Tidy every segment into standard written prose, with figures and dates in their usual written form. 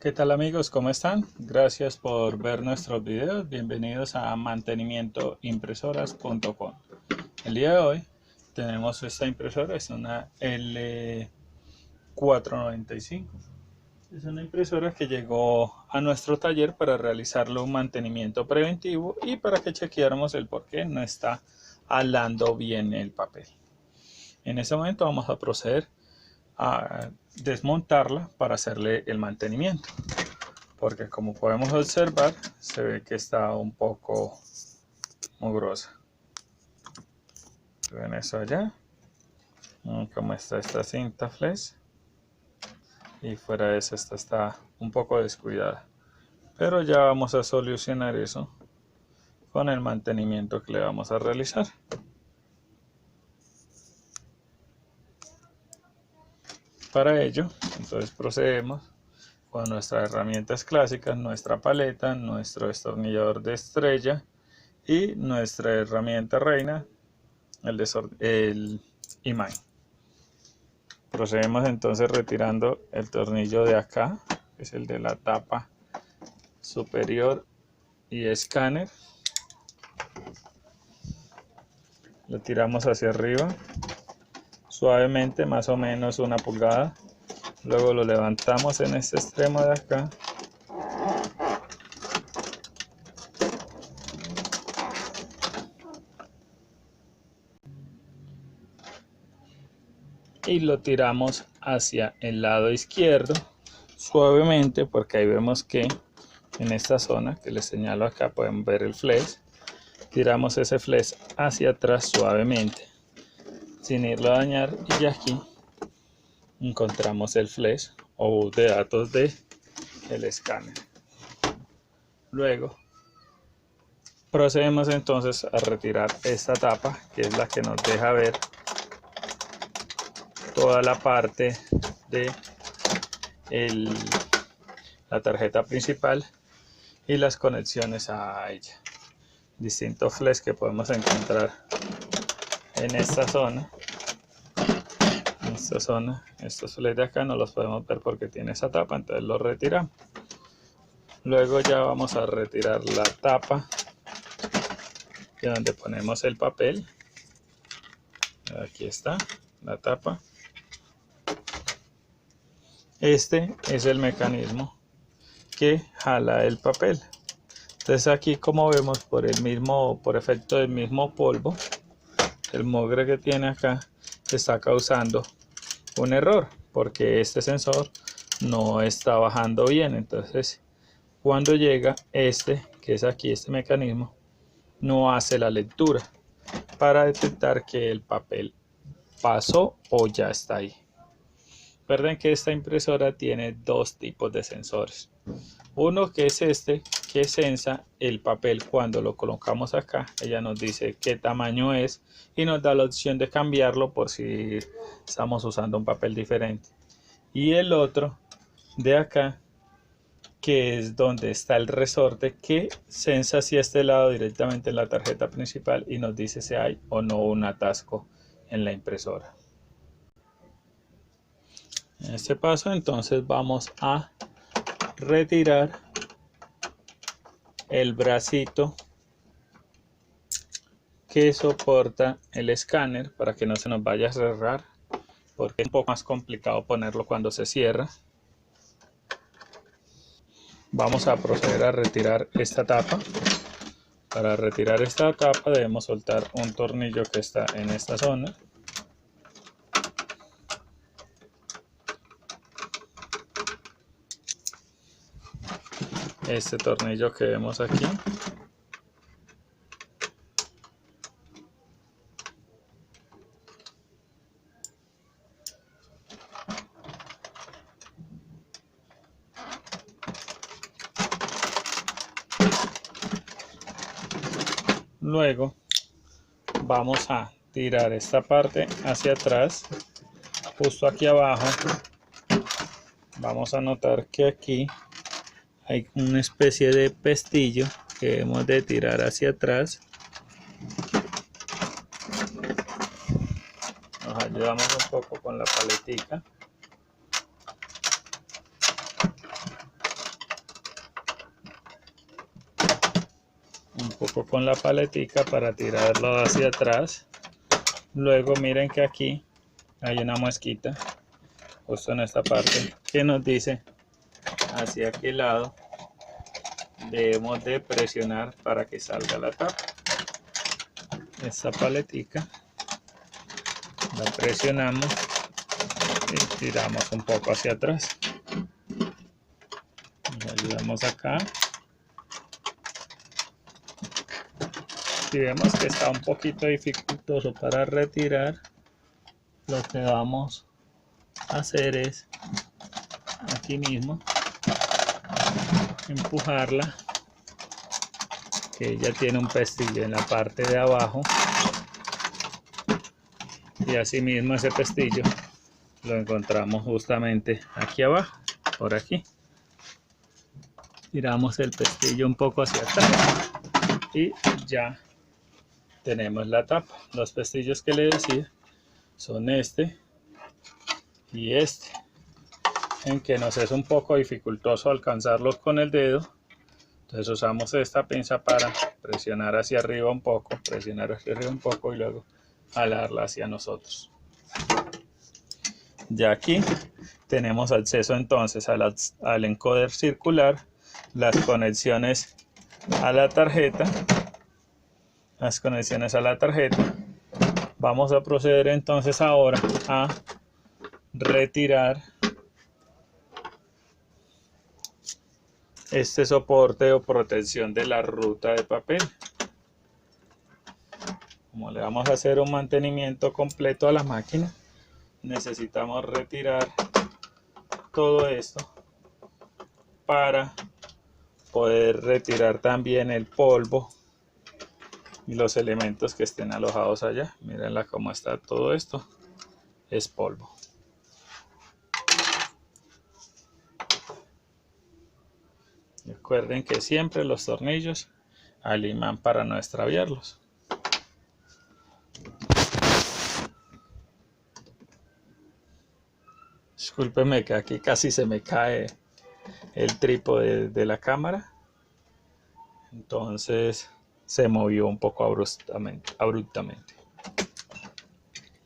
¿Qué tal amigos? ¿Cómo están? Gracias por ver nuestros videos. Bienvenidos a mantenimientoimpresoras.com. El día de hoy tenemos esta impresora, es una L495. Es una impresora que llegó a nuestro taller para realizarle un mantenimiento preventivo y para que chequeáramos el por qué no está halando bien el papel. En este momento vamos a proceder a desmontarla para hacerle el mantenimiento, porque como podemos observar se ve que está un poco mugrosa. ¿Ven eso allá? Como está esta cinta flex, y fuera de eso esta está un poco descuidada, pero ya vamos a solucionar eso con el mantenimiento que le vamos a realizar. Para ello entonces procedemos con nuestras herramientas clásicas, nuestra paleta, nuestro destornillador de estrella y nuestra herramienta reina, el imán. Procedemos entonces retirando el tornillo de acá, que es el de la tapa superior y escáner. Lo tiramos hacia arriba suavemente, más o menos 1 pulgada. Luego lo levantamos en este extremo de acá y lo tiramos hacia el lado izquierdo suavemente, porque ahí vemos que en esta zona que les señalo acá pueden ver el flex. Tiramos ese flex hacia atrás suavemente sin irlo a dañar, y ya aquí encontramos el flex o bus de datos de el escáner. Luego procedemos entonces a retirar esta tapa, que es la que nos deja ver toda la parte de la tarjeta principal y las conexiones a ella. Distintos flex que podemos encontrar en esta zona. Estos flex de acá no los podemos ver porque tiene esa tapa, entonces los retiramos. Luego ya vamos a retirar la tapa de donde ponemos el papel. Aquí está la tapa. Este es el mecanismo que jala el papel. Entonces aquí, como vemos, por efecto del mismo polvo, el mugre que tiene acá está causando un error, porque este sensor no está bajando bien. Entonces cuando llega que es aquí, este mecanismo no hace la lectura para detectar que el papel pasó o ya está ahí. Recuerden que esta impresora tiene dos tipos de sensores. Uno que es que sensa el papel cuando lo colocamos acá. Ella nos dice qué tamaño es y nos da la opción de cambiarlo por si estamos usando un papel diferente. Y el otro de acá, que es donde está el resorte, que sensa hacia este lado directamente en la tarjeta principal y nos dice si hay o no un atasco en la impresora. En este paso entonces vamos a retirar el bracito que soporta el escáner para que no se nos vaya a cerrar, porque es un poco más complicado ponerlo cuando se cierra. Vamos a proceder a retirar esta tapa. Para retirar esta tapa debemos soltar un tornillo que está en esta zona. Este tornillo que vemos aquí. Luego vamos a tirar esta parte hacia atrás, justo aquí abajo. Vamos a notar que aquí hay una especie de pestillo que debemos de tirar hacia atrás. Nos ayudamos un poco con la paletica. poco con la paletica para tirarlo hacia atrás. Luego miren que aquí hay una muesquita justo en esta parte que nos dice hacia qué lado debemos de presionar para que salga la tapa. Esta paletica la presionamos y tiramos un poco hacia atrás. Le ayudamos acá. Si vemos que está un poquito dificultoso para retirar, lo que vamos a hacer es aquí mismo empujarla, que ella tiene un pestillo en la parte de abajo, y así mismo ese pestillo lo encontramos justamente aquí abajo, por aquí. Tiramos el pestillo un poco hacia atrás y ya tenemos la tapa. Los pestillos que le decía son este y este, en que nos es un poco dificultoso alcanzarlos con el dedo. Entonces usamos esta pinza para presionar hacia arriba un poco, y luego jalarla hacia nosotros. Ya aquí tenemos acceso entonces al encoder circular, las conexiones a la tarjeta. Vamos a proceder entonces ahora a retirar este soporte o protección de la ruta de papel. Como le vamos a hacer un mantenimiento completo a la máquina, necesitamos retirar todo esto para poder retirar también el polvo y los elementos que estén alojados allá. Mírenla cómo está todo esto, es polvo. Recuerden que siempre los tornillos al imán para no extraviarlos. Discúlpenme que aquí casi se me cae el trípode de la cámara, entonces se movió un poco abruptamente.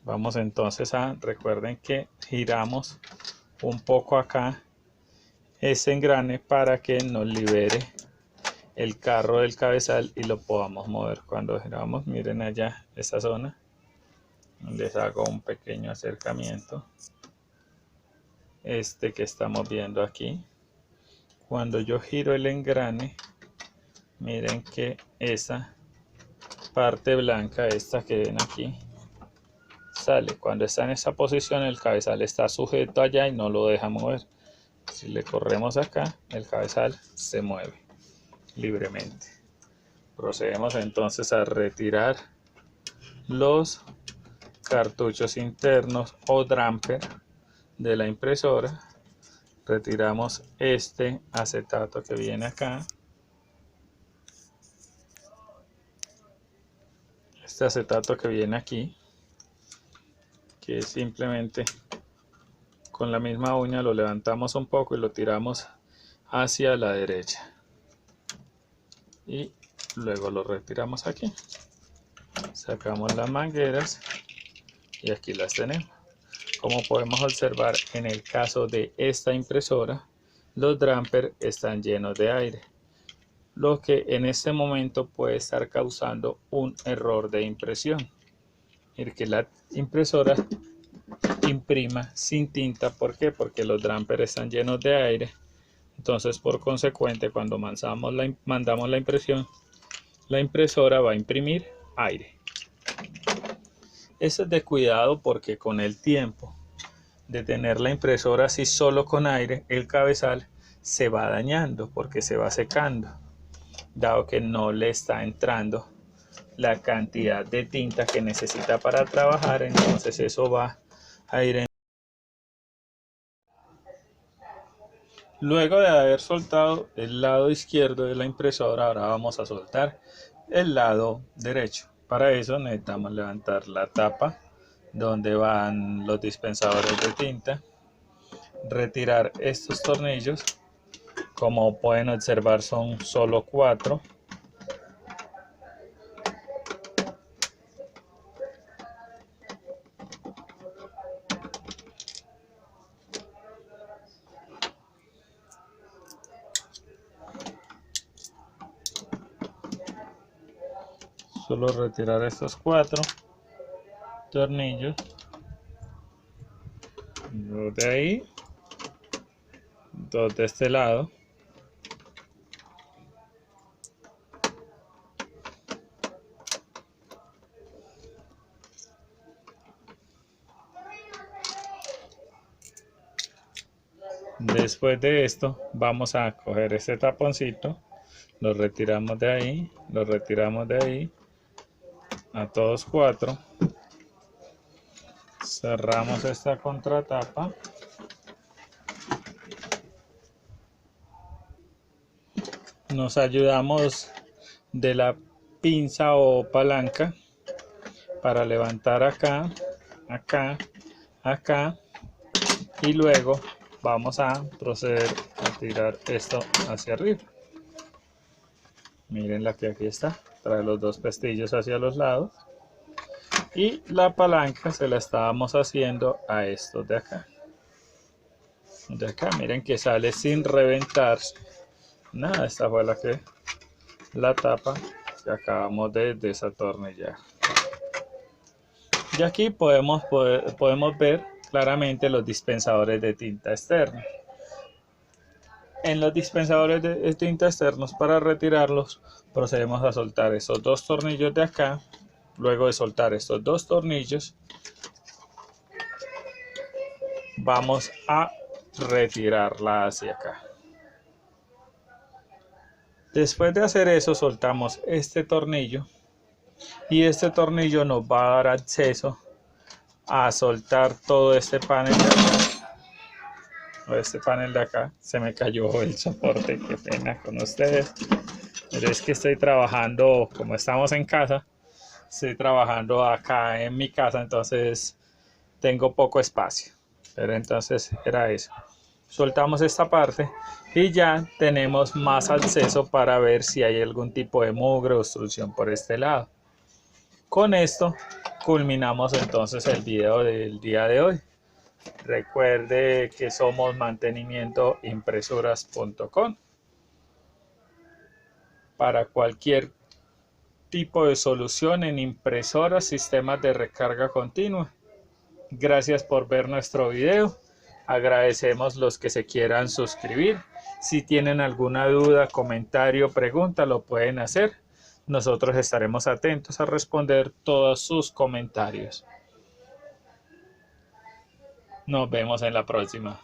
Vamos entonces recuerden que giramos un poco acá ese engrane para que nos libere el carro del cabezal y lo podamos mover. Cuando giramos, miren allá esa zona, les hago un pequeño acercamiento. Este que estamos viendo aquí, cuando yo giro el engrane, miren que esa parte blanca, esta que ven aquí, sale. Cuando está en esa posición, el cabezal está sujeto allá y no lo deja mover. Si le corremos acá, el cabezal se mueve libremente. Procedemos entonces a retirar los cartuchos internos o damper de la impresora. Retiramos este acetato que viene acá. Este acetato que viene aquí, que simplemente con la misma uña lo levantamos un poco y lo tiramos hacia la derecha. Y luego lo retiramos aquí. Sacamos las mangueras y aquí las tenemos. Como podemos observar, en el caso de esta impresora, los dampers están llenos de aire, lo que en este momento puede estar causando un error de impresión, y que la impresora imprima sin tinta. ¿Por qué? Porque los dampers están llenos de aire. Entonces, por consecuente, cuando mandamos la impresión, la impresora va a imprimir aire. Eso es de cuidado, porque con el tiempo de tener la impresora así solo con aire, el cabezal se va dañando porque se va secando, dado que no le está entrando la cantidad de tinta que necesita para trabajar. Entonces eso va a ir Luego de haber soltado el lado izquierdo de la impresora, ahora vamos a soltar el lado derecho. Para eso necesitamos levantar la tapa donde van los dispensadores de tinta, retirar estos tornillos. Como pueden observar, son solo 4. Solo retirar estos 4 tornillos. 2 de ahí, 2 de este lado. Después de esto vamos a coger este taponcito, lo retiramos de ahí, lo retiramos de ahí, a todos 4. Cerramos esta contratapa. Nos ayudamos de la pinza o palanca para levantar acá, acá, acá, y luego vamos a proceder a tirar esto hacia arriba. Miren la que aquí está, trae los 2 pestillos hacia los lados, y la palanca se la estábamos haciendo a estos de acá. De acá, miren que sale sin reventarse nada. Esta fue la tapa que acabamos de desatornillar. Y aquí podemos ver claramente los dispensadores de tinta externa. En los dispensadores de tinta externos, para retirarlos, procedemos a soltar esos 2 tornillos de acá. Luego de soltar estos 2 tornillos, vamos a retirarla hacia acá. Después de hacer eso, soltamos este tornillo, y este tornillo nos va a dar acceso a soltar todo este panel de acá. Este panel de acá, se me cayó el soporte, qué pena con ustedes, pero es que estoy trabajando, como estamos en casa, estoy trabajando acá en mi casa, entonces tengo poco espacio, pero entonces era eso. Soltamos esta parte y ya tenemos más acceso para ver si hay algún tipo de mugre o obstrucción por este lado. Con esto culminamos entonces el video del día de hoy. Recuerde que somos mantenimientoimpresoras.com. Para cualquier tipo de solución en impresoras, sistemas de recarga continua. Gracias por ver nuestro video. Agradecemos los que se quieran suscribir. Si tienen alguna duda, comentario, pregunta, lo pueden hacer. Nosotros estaremos atentos a responder todos sus comentarios. Nos vemos en la próxima.